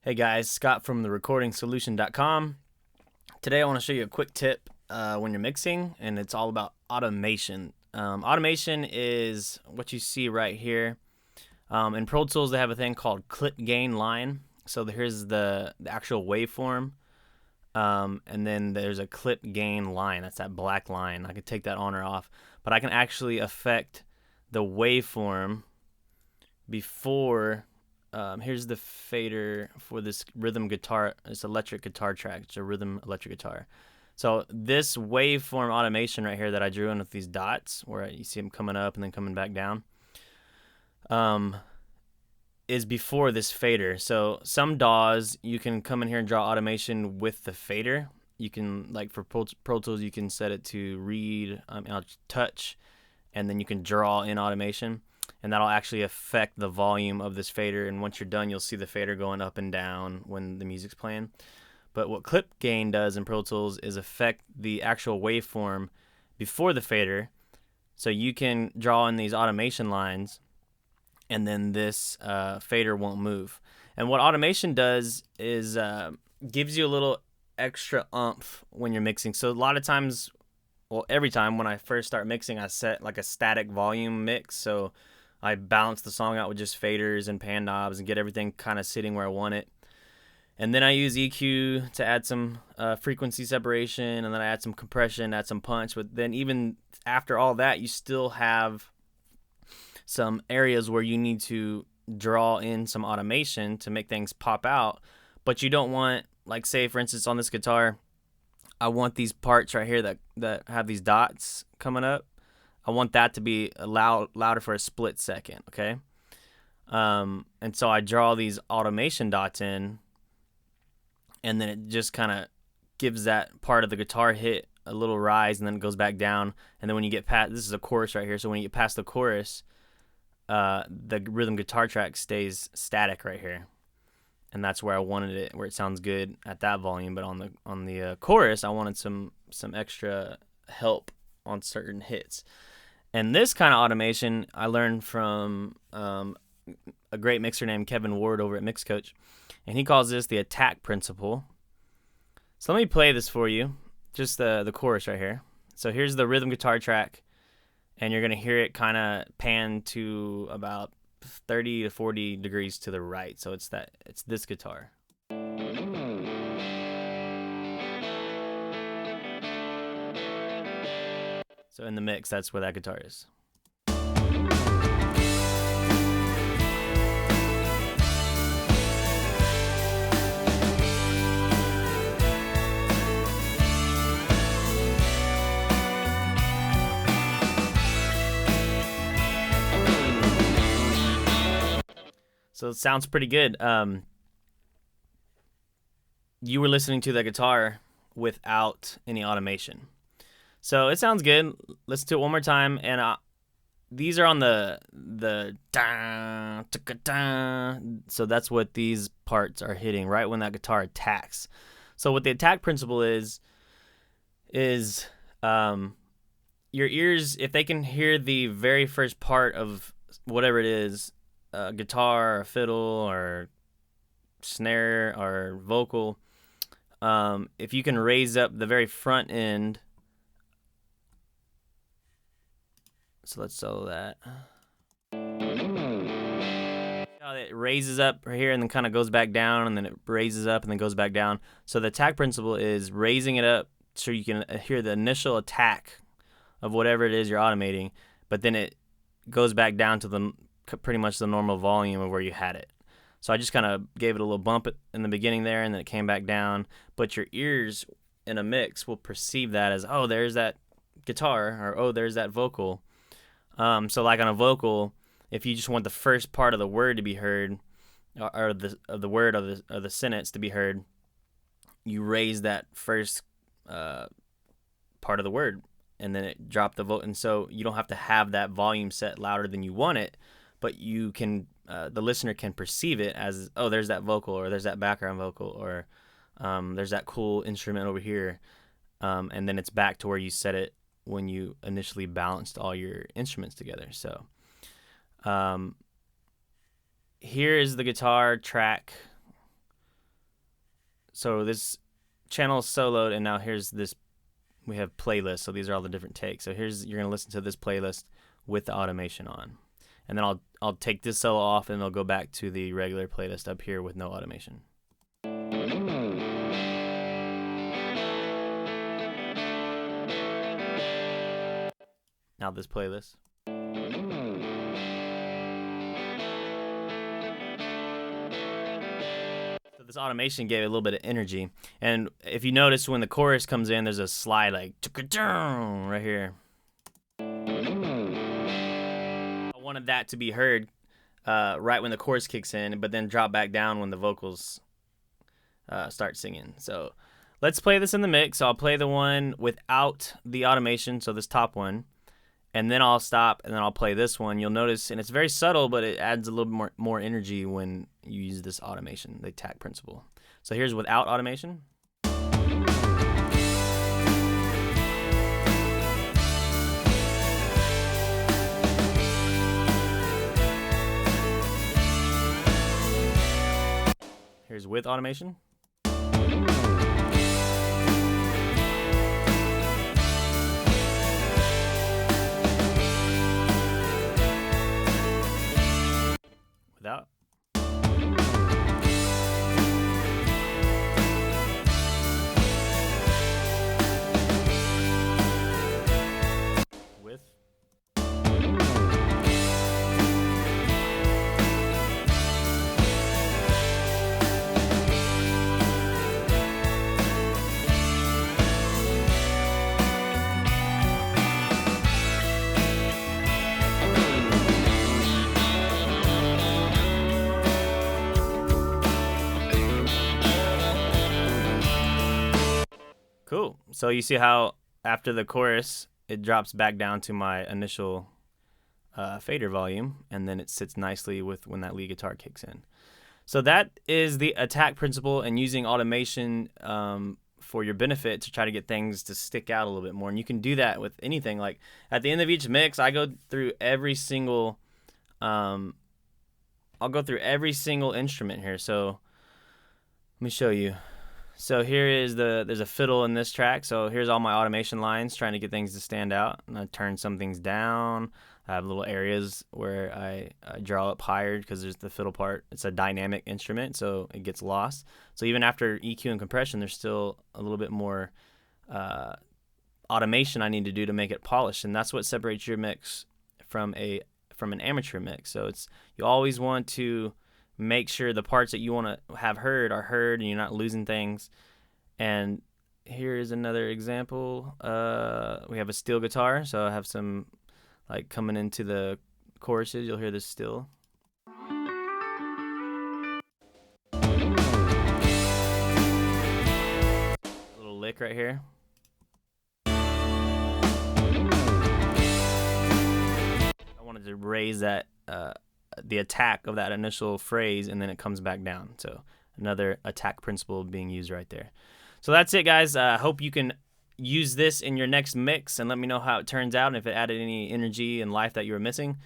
Hey guys, Scott from therecordingsolution.com. Today I want to show you a quick tip when you're mixing, and it's all about automation. Automation is what you see right here. In Pro Tools, they have a thing called clip gain line. So here's the actual waveform, and then there's a clip gain line. That's that black line. I can take that on or off, but I can actually affect the waveform before. Here's the fader for this rhythm guitar. It's electric guitar track. It's a rhythm electric guitar. So this waveform automation right here that I drew in with these dots, where you see them coming up and then coming back down, is before this fader. So some DAWs, you can come in here and draw automation with the fader. You can, like for Pro Tools, you can set it to read, touch, and then you can draw in automation. And that'll actually affect the volume of this fader, and once you're done, you'll see the fader going up and down when the music's playing. But what clip gain does in Pro Tools is affect the actual waveform before the fader, so you can draw in these automation lines, and then this fader won't move. And what automation does is gives you a little extra oomph when you're mixing. So a lot of times, well, every time when I first start mixing, I set like a static volume mix, so I balance the song out with just faders and pan knobs and get everything kind of sitting where I want it. And then I use EQ to add some frequency separation, and then I add some compression, add some punch. But then even after all that, you still have some areas where you need to draw in some automation to make things pop out. But you don't want, like, say, for instance, on this guitar, I want these parts right here that have these dots coming up. I want that to be louder for a split second, okay? And so I draw these automation dots in, and then it just kind of gives that part of the guitar hit a little rise, and then it goes back down. And then when you get past, this is a chorus right here, so when you get past the chorus, the rhythm guitar track stays static right here. And that's where I wanted it, where it sounds good at that volume. But on the chorus, I wanted some extra help on certain hits. And this kind of automation I learned from a great mixer named Kevin Ward over at Mixcoach, and he calls this the attack principle. So let me play this for you, just the chorus right here. So here's the rhythm guitar track, and you're going to hear it kind of pan to about 30 to 40 degrees to the right. So it's this guitar. So in the mix, that's where that guitar is. So it sounds pretty good. You were listening to the guitar without any automation. So it sounds good. Listen to it one more time, and these are on the da, da. So that's what these parts are hitting right when that guitar attacks. So what the attack principle is your ears, if they can hear the very first part of whatever it is, guitar or fiddle or snare or vocal, if you can raise up the very front end. So let's solo that. It raises up right here and then kind of goes back down, and then it raises up and then goes back down. So the attack principle is raising it up so you can hear the initial attack of whatever it is you're automating, but then it goes back down to pretty much the normal volume of where you had it. So I just kind of gave it a little bump in the beginning there, and then it came back down. But your ears in a mix will perceive that as, oh, there's that guitar, or oh, there's that vocal. So like on a vocal, if you just want the first part of the word to be heard, or the word of the sentence to be heard, you raise that first part of the word, and then it dropped the vote. And so you don't have to have that volume set louder than you want it, but you can, the listener can perceive it as, oh, there's that vocal, or there's that background vocal, or there's that cool instrument over here, and then it's back to where you set it when you initially balanced all your instruments together. So here is the guitar track So this channel is soloed, and now here's this. We have playlists, so these are all the different takes. So you're gonna listen to this playlist with the automation on, and then I'll take this solo off, and it'll go back to the regular playlist up here with no automation. Now this playlist. So this automation gave it a little bit of energy, and if you notice when the chorus comes in, there's a slide like right here. I wanted that to be heard right when the chorus kicks in, but then drop back down when the vocals start singing. So let's play this in the mix. I'll play the one without the automation, so this top one, and then I'll stop, and then I'll play this one. You'll notice, and it's very subtle, but it adds a little more energy when you use this automation, the attack principle. So here's without automation. Here's with automation. Without. With. Cool. So you see how after the chorus, it drops back down to my initial fader volume, and then it sits nicely with when that lead guitar kicks in. So that is the attack principle, and using automation for your benefit to try to get things to stick out a little bit more. And you can do that with anything. Like at the end of each mix, I go through every single instrument here. So let me show you. So here is there's a fiddle in this track. So here's all my automation lines trying to get things to stand out. And I turn some things down. I have little areas where I draw up higher because there's the fiddle part. It's a dynamic instrument, so it gets lost. So even after EQ and compression, there's still a little bit more automation I need to do to make it polished. And that's what separates your mix from an amateur mix. So you always want to make sure the parts that you want to have heard are heard, and you're not losing things. And here is another example. We have a steel guitar, so I have some like coming into the choruses. You'll hear this still. A little lick right here. I wanted to raise that the attack of that initial phrase, and then it comes back down. So another attack principle being used right there. So that's it, guys. I hope you can use this in your next mix and let me know how it turns out and if it added any energy and life that you were missing.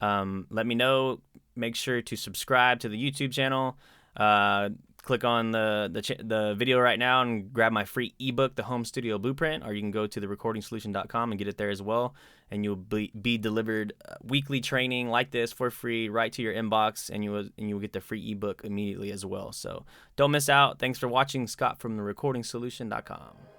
Let me know. Make sure to subscribe to the YouTube channel. Click on the video right now and grab my free ebook, The Home Studio Blueprint, or you can go to therecordingsolution.com and get it there as well. And you'll be delivered weekly training like this for free right to your inbox, and you will get the free ebook immediately as well. So don't miss out. Thanks for watching. Scott from therecordingsolution.com.